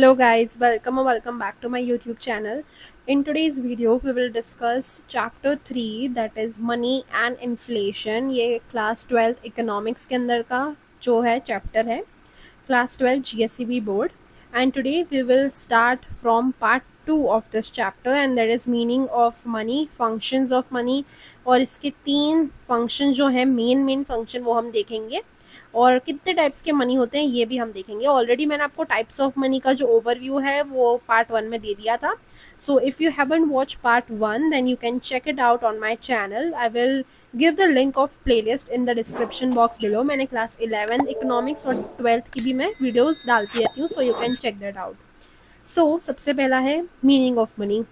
Hello guys, welcome back to my YouTube channel. In today's video we will discuss chapter 3 that is money and inflation. ये class 12th economics के अंदर का जो है chapter है, class 12 GSEB board, and today we will start from part 2 of this chapter and that is meaning of money, functions of money, और इसके 3 function जो है main function वो हम देखेंगे और कितने टाइप्स के मनी होते हैं ये भी हम देखेंगे. ऑलरेडी मैंने आपको टाइप्स ऑफ मनी का जो ओवरव्यू है वो पार्ट 1 में दे दिया था. So if you haven't watch part 1 then you can check it out on my channel. I will give the link of playlist in the description box below. मैंने class 11 economics और 12th की भी मैं videos डालती रहती हूँ, so you can check that out. So सबसे पहला है मीनिंग ऑफ मनी.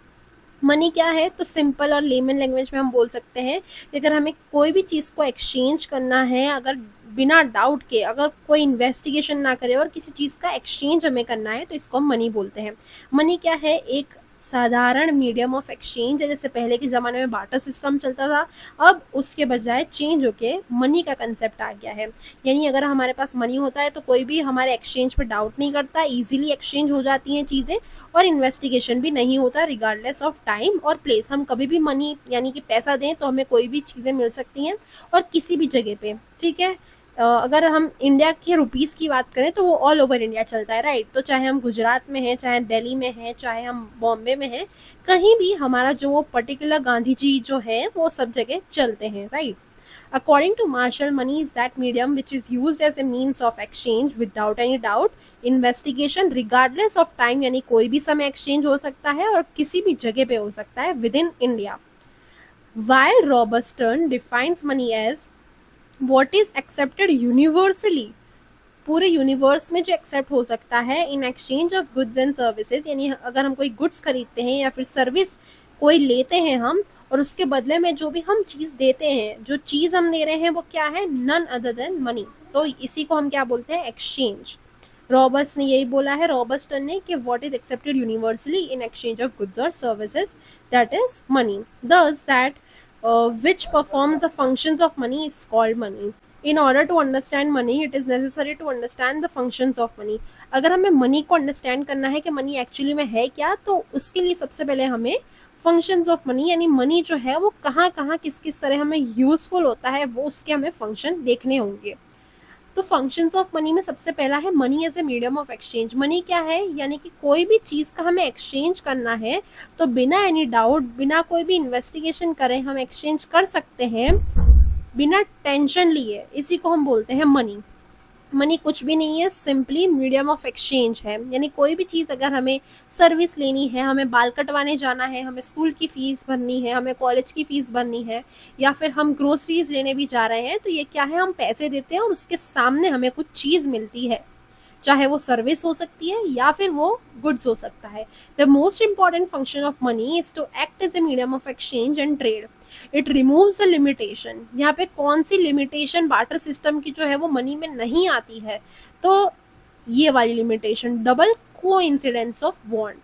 मनी क्या है तो सिंपल और लेमन लैंग्वेज में हम बोल सकते हैं अगर हमें कोई भी चीज़ को एक्सचेंज करना है, अगर बिना डाउट के, अगर कोई इन्वेस्टिगेशन ना करे और किसी चीज़ का एक्सचेंज हमें करना है तो इसको हम मनी बोलते हैं. मनी क्या है? एक साधारण मीडियम ऑफ एक्सचेंज है. जैसे पहले के ज़माने में बार्टर सिस्टम चलता था, अब उसके बजाय चेंज होके मनी का कंसेप्ट आ गया है. यानी अगर हमारे पास मनी होता है तो कोई भी हमारे एक्सचेंज पर डाउट नहीं करता, इजीली एक्सचेंज हो जाती हैं चीज़ें और इन्वेस्टिगेशन भी नहीं होता रिगार्डलेस ऑफ टाइम और प्लेस. हम कभी भी मनी यानी कि पैसा दें तो हमें कोई भी चीज़ें मिल सकती हैं और किसी भी जगह पे. ठीक है, अगर हम इंडिया के रुपीस की बात करें तो वो ऑल ओवर इंडिया चलता है, राइट. तो चाहे हम गुजरात में हैं, चाहे दिल्ली में हैं, चाहे हम बॉम्बे में हैं, कहीं भी हमारा जो वो पर्टिकुलर गांधी जी जो है वो सब जगह चलते हैं, right. According to Marshall, money is that medium which is used as a means of exchange without any doubt, investigation, regardless of time. यानी कोई भी समय एक्सचेंज हो सकता है और किसी भी जगह पे हो सकता है within India. While Robertson defines money as what is accepted universally, पूरे यूनिवर्स में जो एक्सेप्ट हो सकता है इन exchange of goods and services. यानी अगर हम कोई गुड्स खरीदते हैं या फिर सर्विस कोई लेते हैं हम और उसके बदले में जो भी हम चीज़ देते हैं, जो चीज़ हम दे रहे हैं वो क्या है? None other than money. तो इसी को हम क्या बोलते हैं? एक्सचेंज. रॉबर्ट्स ने यही बोला है, रॉबर्टसन ने, कि what is accepted universally in exchange of goods और सर्विसेज दैट इज मनी. दस that which performs the functions of money is called money. In order to understand money, it is necessary to understand the functions of money. अगर हमें money को understand करना है कि money actually में है क्या, तो उसके लिए सबसे पहले हमें फंक्शंस ऑफ मनी यानी मनी जो है वो कहाँ कहाँ किस किस तरह हमें यूजफुल होता है वो उसके हमें फंक्शन देखने होंगे. तो फंक्शंस ऑफ मनी में सबसे पहला है money as a medium of exchange. Money क्या है? यानी कि कोई भी चीज़ का हमें एक्सचेंज करना है तो बिना एनी डाउट, बिना कोई भी इन्वेस्टिगेशन करें हम एक्सचेंज कर सकते हैं बिना टेंशन लिए. इसी को हम बोलते हैं मनी. मनी कुछ भी नहीं है, सिंपली मीडियम ऑफ एक्सचेंज है. यानी कोई भी चीज़, अगर हमें सर्विस लेनी है, हमें बाल कटवाने जाना है, हमें स्कूल की फ़ीस भरनी है, हमें कॉलेज की फ़ीस भरनी है, या फिर हम ग्रोसरीज लेने भी जा रहे हैं, तो ये क्या है? हम पैसे देते हैं और उसके सामने हमें कुछ चीज़ मिलती है, चाहे वो सर्विस हो सकती है या फिर वो गुड्स हो सकता है. The most important function of money is to act as a medium of exchange and trade. It removes the limitation. यहाँ पे कौन सी लिमिटेशन बार्टर सिस्टम की जो है वो मनी में नहीं आती है? तो ये वाली limitation, double coincidence of want.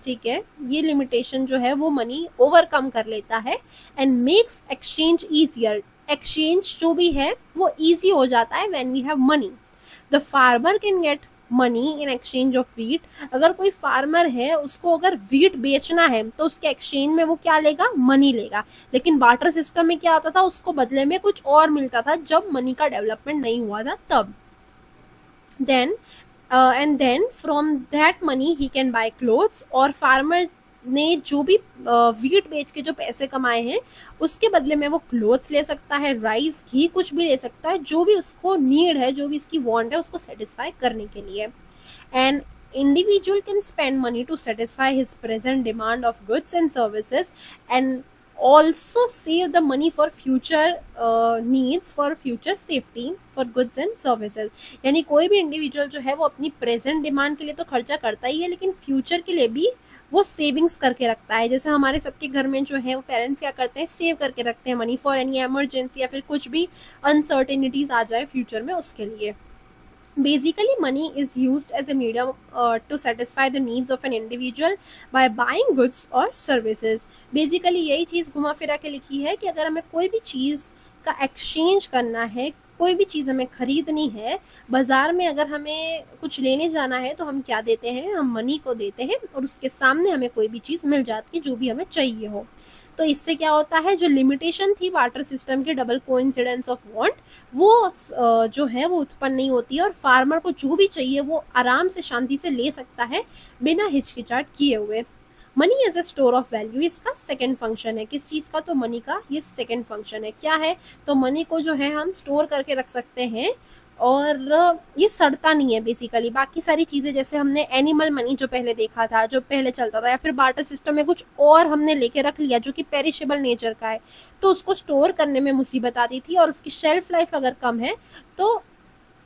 ठीक है, ये लिमिटेशन जो है वो मनी ओवरकम कर लेता है and makes exchange easier. Exchange जो भी है वो ईजी हो जाता है when we have money. The farmer can get money in exchange of wheat. अगर कोई फार्मर है, उसको अगर वीट बेचना है तो उसके एक्सचेंज में वो क्या लेगा? मनी लेगा. लेकिन बार्टर सिस्टम में क्या होता था? उसको बदले में कुछ और मिलता था जब मनी का डेवलपमेंट नहीं हुआ था तब. Then and then from that money he can buy clothes. और फार्मर ने जो भी वीट बेच के जो पैसे कमाए हैं उसके बदले में वो क्लोथ्स ले सकता है, राइस, घी, कुछ भी ले सकता है, जो भी उसको नीड है, जो भी इसकी वांट है उसको सेटिस्फाई करने के लिए. And individual can spend money to satisfy his present demand of goods and services and also save the money for future needs, for future safety, for goods and services. यानी कोई भी individual जो है वो अपनी प्रेजेंट डिमांड के लिए तो खर्चा करता ही है, लेकिन फ्यूचर के लिए भी वो सेविंग्स करके रखता है. जैसे हमारे सबके घर में जो है वो पेरेंट्स क्या करते हैं? सेव करके रखते हैं मनी फॉर एनी इमरजेंसी या फिर कुछ भी अनसर्टेनिटीज आ जाए फ्यूचर में उसके लिए. Basically, money is used as a medium to satisfy the needs of an individual by buying goods or services. Basically यही चीज़ घुमा फिरा के लिखी है कि अगर हमें कोई भी चीज़ का एक्सचेंज करना है कोई भी चीज़ हमें खरीदनी है, बाजार में अगर हमें कुछ लेने जाना है तो हम क्या देते हैं, हम मनी को देते हैं और उसके सामने हमें कोई भी चीज़ मिल जाती है जो भी हमें चाहिए हो। तो इससे क्या होता है, जो लिमिटेशन थी वाटर सिस्टम के, डबल कोइंसिडेंस ऑफ वांट, वो जो है वो उत्पन्न नहीं होती है और फार्मर को जो भी चाहिए वो आराम से शांति से ले सकता है बिना हिचकिचाहट किए हुए। Money as a store of value इसका सेकंड फंक्शन है। किस चीज़ का, तो मनी का ये सेकंड फंक्शन है। क्या है, तो मनी को जो है हम स्टोर करके रख सकते हैं और ये सड़ता नहीं है बेसिकली। बाकी सारी चीज़ें जैसे हमने एनिमल मनी जो पहले देखा था, जो पहले चलता था, या फिर बार्टर सिस्टम में कुछ और हमने लेके रख लिया जो कि पेरिशेबल नेचर का है, तो उसको स्टोर करने में मुसीबत आती थी और उसकी शेल्फ लाइफ अगर कम है तो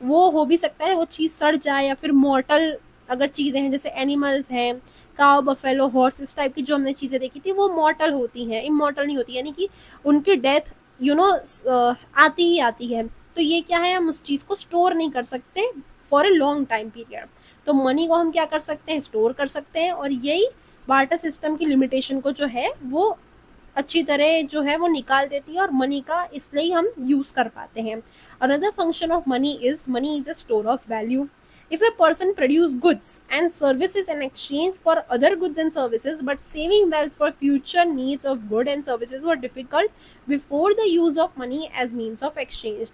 वो हो भी सकता है वो चीज़ सड़ जाए, या फिर मॉर्टल अगर चीज़ें हैं जैसे एनिमल्स हैं, काउ, बफेलो, हॉर्स, इस टाइप की जो हमने चीज़ें देखी थी वो मॉर्टल होती हैं, इमॉर्टल नहीं होती, यानी कि उनकी डेथ आती ही आती है। तो ये क्या है, हम उस चीज़ को स्टोर नहीं कर सकते for a long time period. तो मनी को हम क्या कर सकते हैं, स्टोर कर सकते हैं, और यही बार्टर सिस्टम की लिमिटेशन को जो है वो अच्छी तरह जो है वो निकाल देती है और मनी का इसलिए हम यूज कर पाते हैं। Another function of money is a store of value. If a person produce goods and services in exchange for other goods and services, but saving wealth for future needs of goods and services were difficult before the use of money as means of exchange.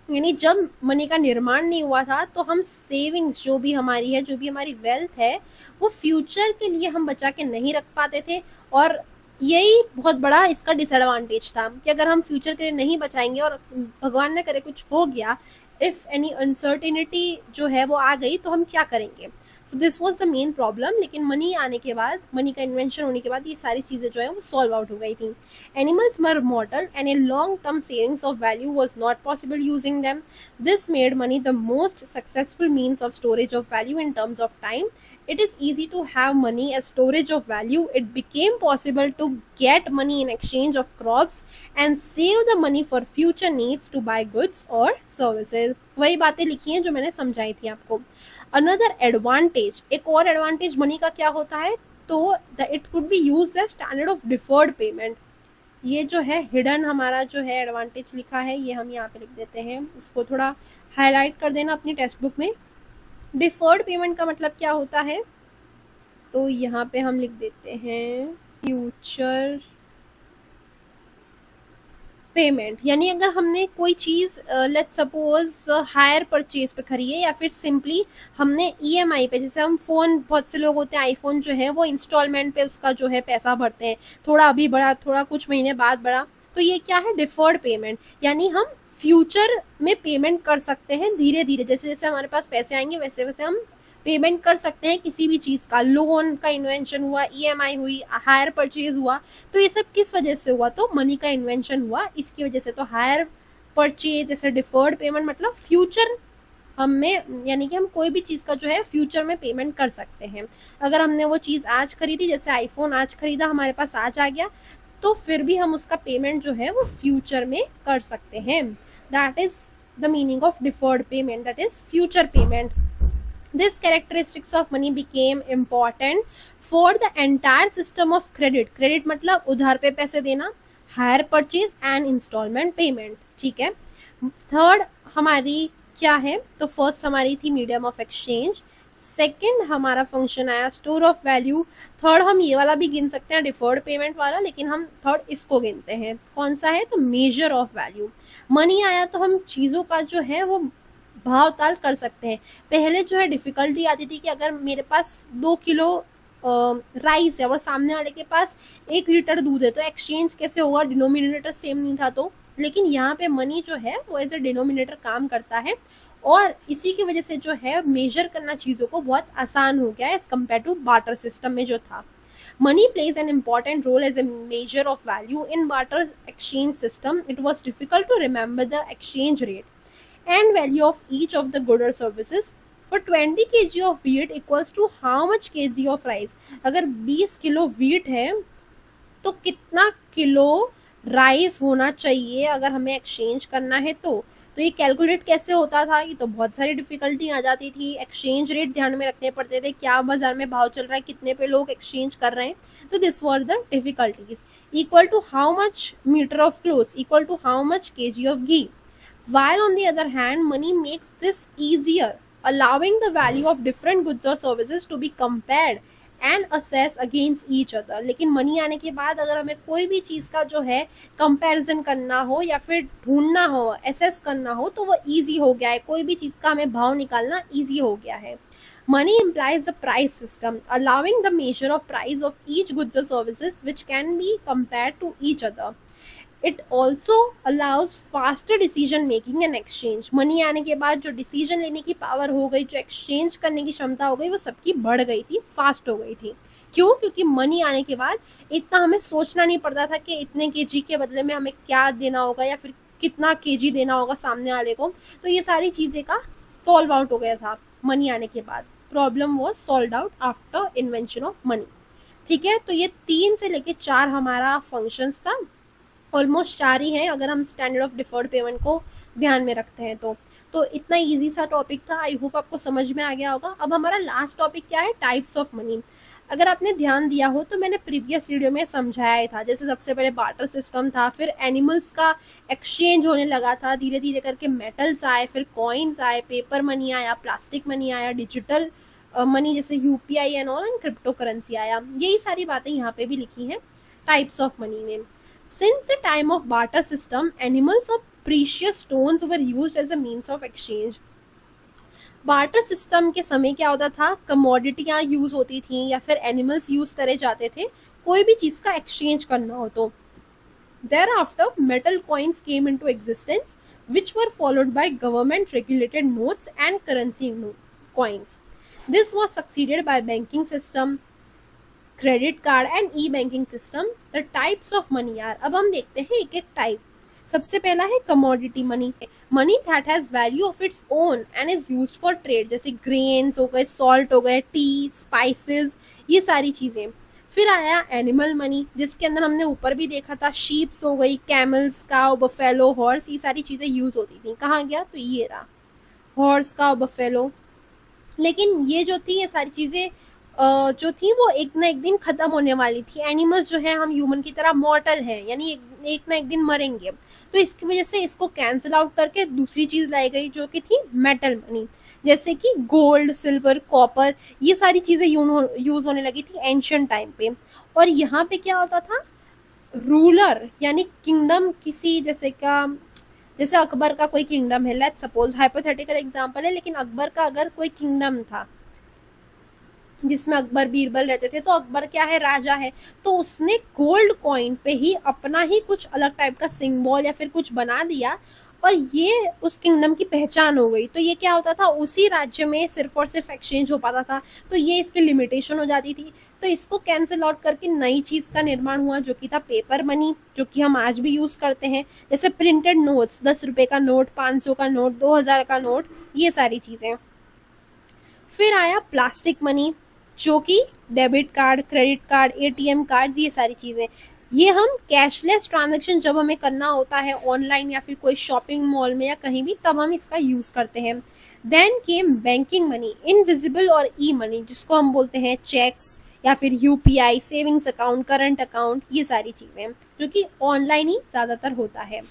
यानी जब money का निर्माण नहीं हुआ था तो हम savings जो भी हमारी है, जो भी हमारी वेल्थ है, वो फ्यूचर के लिए हम बचा के नहीं रख पाते थे। और यही बहुत बड़ा इसका डिसएडवांटेज था कि अगर हम फ्यूचर के लिए नहीं बचाएंगे और भगवान न करे कुछ हो गया, इफ एनी अनसर्टिनिटी जो है वो आ गई, तो हम क्या करेंगे। So this was the main problem. लेकिन मनी आने के बाद, मनी का इन्वेंशन होने के बाद ये सारी चीज़ें जो है वो सॉल्व आउट हो गई थी। Animals were मॉर्टल and a long term savings of value was not possible using them. This made money the most successful means of storage of value in terms of time. It is easy to have money as storage of value. It became possible to get money in exchange of crops and save the money for future needs to buy goods or services. वही बातें लिखी हैं जो मैंने समझाई थी आपको. Another advantage, एक और एडवांटेज मनी का क्या होता है, तो it could be used as standard of deferred payment. ये जो है हिडन हमारा जो है एडवांटेज लिखा है, ये हम यहाँ पे लिख देते हैं, इसको थोड़ा हाईलाइट कर देना अपनी टेक्स्ट बुक में. डिफर्ड पेमेंट का मतलब क्या होता है, तो यहाँ पे हम लिख देते हैं फ्यूचर पेमेंट. यानी अगर हमने कोई चीज़ लेट सपोज हायर परचेज पे खरी है, या फिर सिंपली हमने ईएमआई पे, जैसे हम फ़ोन, बहुत से लोग होते हैं आईफोन जो है वो इंस्टॉलमेंट पे उसका जो है पैसा भरते हैं, थोड़ा अभी बढ़ा, थोड़ा कुछ महीने बाद बढ़ा, तो ये क्या है, डिफर्ड पेमेंट. यानी हम फ्यूचर में पेमेंट कर सकते हैं धीरे धीरे, जैसे जैसे हमारे पास पैसे आएंगे वैसे वैसे हम पेमेंट कर सकते हैं किसी भी चीज़ का. लोन का इन्वेंशन हुआ, ईएमआई हुई, हायर परचेज हुआ, तो ये सब किस वजह से हुआ, तो मनी का इन्वेंशन हुआ, इसकी वजह से. तो हायर परचेज जैसे डिफर्ड पेमेंट मतलब फ्यूचर हमें, यानी कि हम कोई भी चीज़ का जो है फ्यूचर में पेमेंट कर सकते हैं. अगर हमने वो चीज़ आज खरीदी, जैसे आईफोन आज खरीदा, हमारे पास आज आ गया, तो फिर भी हम उसका पेमेंट जो है वो फ्यूचर में कर सकते हैं. That is the meaning of deferred payment, that is future payment. This characteristics of money became important for the entire system of credit. Credit मतलब उधार पे पैसे देना, hire purchase and installment payment. ठीक है. थर्ड हमारी क्या है, तो फर्स्ट हमारी थी मीडियम ऑफ एक्सचेंज, सेकंड हमारा फंक्शन आया स्टोर ऑफ वैल्यू, थर्ड हम ये वाला भी गिन सकते हैं डिफर्ड पेमेंट वाला, लेकिन हम थर्ड इसको गिनते हैं. कौन सा है, तो मेजर ऑफ वैल्यू. मनी आया तो हम चीज़ों का जो है वो भाव ताल कर सकते हैं. पहले जो है डिफिकल्टी आती थी कि अगर मेरे पास 2 किलो राइस है और सामने वाले के पास 1 लीटर दूध है, तो एक्सचेंज कैसे होगा, डिनोमिनेटर सेम नहीं था तो. लेकिन यहाँ पे मनी जो है वो एज ए डिनोमिनेटर काम करता है, और इसी की वजह से जो है मेजर करना चीज़ों को बहुत आसान हो गया है as compare to barter system में जो था. Money plays an important role as a measure of value in barter exchange system. It was difficult to remember the exchange rate and value of each of the goods or services. For 20 kg of wheat equals to how much kg of rice? अगर 20 kilo wheat है तो कितना kilo rice होना चाहिए अगर हमें exchange करना है तो ये कैलकुलेट कैसे होता था, ये तो बहुत सारी डिफिकल्टी आ जाती थी. एक्सचेंज रेट ध्यान में रखने पड़ते थे, क्या बाजार में भाव चल रहा है, कितने पे लोग एक्सचेंज कर रहे हैं, तो this were the difficulties. Equal to how much metre of clothes, equal to how much kg of ghee. while on the other hand money makes this easier, allowing the value of different goods or services to be compared and assess against each other. लेकिन money आने के बाद अगर हमें कोई भी चीज का जो है कंपैरिजन करना हो या फिर ढूंढना हो, असेस करना हो, तो वो इजी हो गया है। कोई भी चीज का हमें भाव निकालना इजी हो गया है। Money implies the price system, allowing the measure of price of each goods or services which can be compared to each other. It also allows faster decision making and exchange. Money आने के बाद जो decision लेने की power हो गई, जो exchange करने की क्षमता हो गई, वो सबकी बढ़ गई थी, फास्ट हो गई थी। क्यों? क्योंकि मनी आने के बाद इतना हमें सोचना नहीं पड़ता था कि इतने केजी के बदले में हमें क्या देना होगा या फिर कितना केजी देना होगा सामने वाले को। तो ये सारी चीजें का सॉल्व आउट हो गया था मनी आने के बाद। Problem was solve out after invention of money. ठीक है, तो ये 3 से लेके 4 हमारा फंक्शंस था, ऑलमोस्ट 4 ही हैं अगर हम स्टैंडर्ड ऑफ डिफर्ड पेमेंट को ध्यान में रखते हैं तो इतना इजी सा टॉपिक था। आई होप आपको समझ में आ गया होगा। अब हमारा लास्ट टॉपिक क्या है? Types of money. अगर आपने ध्यान दिया हो तो मैंने प्रीवियस वीडियो में समझाया था। जैसे सबसे पहले बार्टर सिस्टम था, फिर एनिमल्स का एक्सचेंज होने लगा था, धीरे धीरे करके मेटल्स आए, फिर कॉइन्स आए, पेपर मनी आया, प्लास्टिक मनी आया, डिजिटल मनी जैसे UPI and all, and crypto currency आया। यही सारी बातें यहाँ पे भी लिखी हैं टाइप्स ऑफ मनी में। Since the time of barter system, animals or precious stones were used as a means of exchange. Barter system के समय क्या होता था? कमोडिटियां यूज होती थी या फिर एनिमल्स यूज करे जाते थे कोई भी चीज का एक्सचेंज करना हो तो। Thereafter, metal coins came into existence, which were followed by government-regulated notes and currency coins. This was succeeded by banking system, credit card and E banking system. The types of money यार, अब हम देखते हैं एक एक type. सबसे पहला है commodity money. Money that has value of its own and is used for trade, जैसे ग्रेन्स हो गए, सॉल्ट हो गए, टी, स्पाइसेस, ये सारी चीजें। फिर आया एनिमल मनी, जिसके अंदर हमने ऊपर भी देखा था, शीप्स हो गई, कैमल्स, काउ, बफेलो, हॉर्स, ये सारी चीजें यूज होती थी। कहाँ गया? तो ये रहा, हॉर्स, काउ, बफेलो। लेकिन ये जो थी, ये सारी चीजें जो थी वो एक ना एक दिन खत्म होने वाली थी। एनिमल्स जो है, हम ह्यूमन की तरह मॉर्टल हैं, यानी एक ना एक दिन मरेंगे। तो इसकी वजह से इसको कैंसिल आउट करके दूसरी चीज लाई गई जो कि थी मेटल मनी, जैसे कि गोल्ड, सिल्वर, कॉपर, ये सारी चीजें यूज होने लगी थी एंशिएंट टाइम पे। और यहाँ पे क्या होता था? रूलर यानी किंगडम, किसी जैसे अकबर का कोई किंगडम है, लेट्स सपोज, हाइपोथेटिकल एग्जांपल है, लेकिन अकबर का अगर कोई किंगडम था जिसमें अकबर बीरबल रहते थे, तो अकबर क्या है? राजा है। तो उसने गोल्ड कॉइन पे ही अपना ही कुछ अलग टाइप का सिंबल या फिर कुछ बना दिया और ये उस किंगडम की पहचान हो गई। तो ये क्या होता था? उसी राज्य में सिर्फ और सिर्फ एक्सचेंज हो पाता था, तो ये इसकी लिमिटेशन हो जाती थी। तो इसको कैंसिल आउट करके नई चीज का निर्माण हुआ जो कि था पेपर मनी, जो कि हम आज भी यूज करते हैं, जैसे प्रिंटेड नोट्स, 10 रुपए का नोट, 500 का नोट, 2000 का नोट, ये सारी चीजें। फिर आया प्लास्टिक मनी, जो कि debit card, credit card, ATM card, ये सारी चीजें। ये हम कैशलेस ट्रांजैक्शन जब हमें करना होता है ऑनलाइन या फिर कोई शॉपिंग मॉल में या कहीं भी, तब हम इसका यूज करते हैं। Then came banking money, invisible और ई मनी, जिसको हम बोलते हैं चेक्स या फिर UPI, savings account, current account, ये सारी चीजें जो कि ऑनलाइन ही ज्यादातर होता है।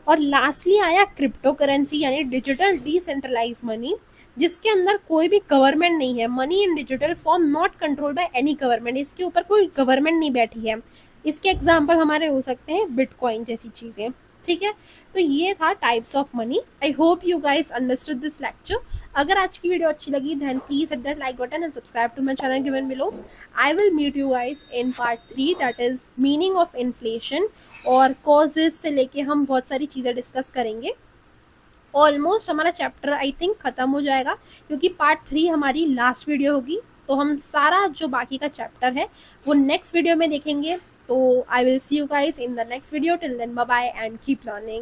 और लास्टली आया क्रिप्टो करेंसी यानी डिजिटल डिसेंट्रलाइज मनी, जिसके अंदर कोई भी गवर्नमेंट नहीं है। Money in digital form not controlled by any government, इसके ऊपर कोई गवर्नमेंट नहीं बैठी है। इसके एग्जाम्पल हमारे हो सकते हैं बिटकॉइन जैसी चीजें। ठीक है, तो ये था types of money. I hope you guys understood this lecture. अगर आज की वीडियो अच्छी लगी then please hit that like button and subscribe to my channel given below. I will meet you guys in part 3, that is meaning of inflation, और causes से लेके हम बहुत सारी चीजें डिस्कस करेंगे। ऑलमोस्ट हमारा चैप्टर आई थिंक खत्म हो जाएगा, क्योंकि पार्ट 3 हमारी लास्ट वीडियो होगी। तो हम सारा जो बाकी का चैप्टर है वो नेक्स्ट वीडियो में देखेंगे। तो I will see you guys in the next video. Till then bye bye and keep learning.